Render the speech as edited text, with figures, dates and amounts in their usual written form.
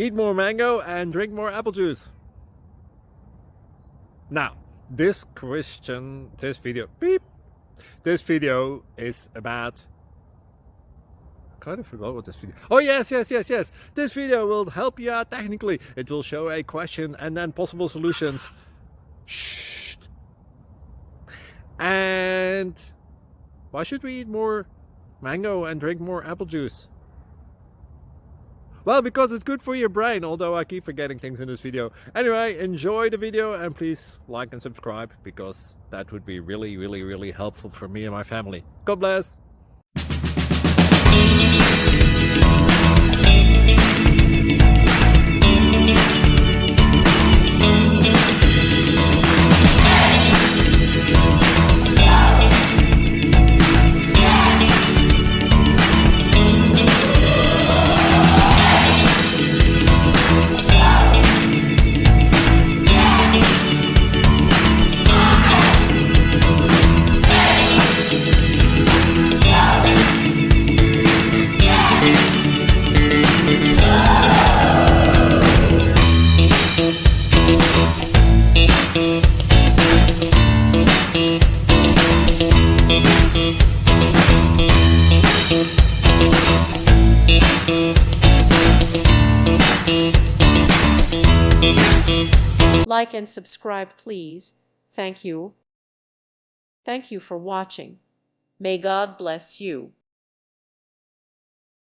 Eat more mango and drink more apple juice. Now, this video is about, I kind of forgot what this video. Oh yes. This video will help you out technically. It will show a question and then possible solutions. Shh. And why should we eat more mango and drink more apple juice? Well, because it's good for your brain, although I keep forgetting things in this video. Anyway, enjoy the video and please like and subscribe, because that would be really helpful for me and my family. God bless! Like and subscribe, please. Thank you. Thank you for watching. May God bless you.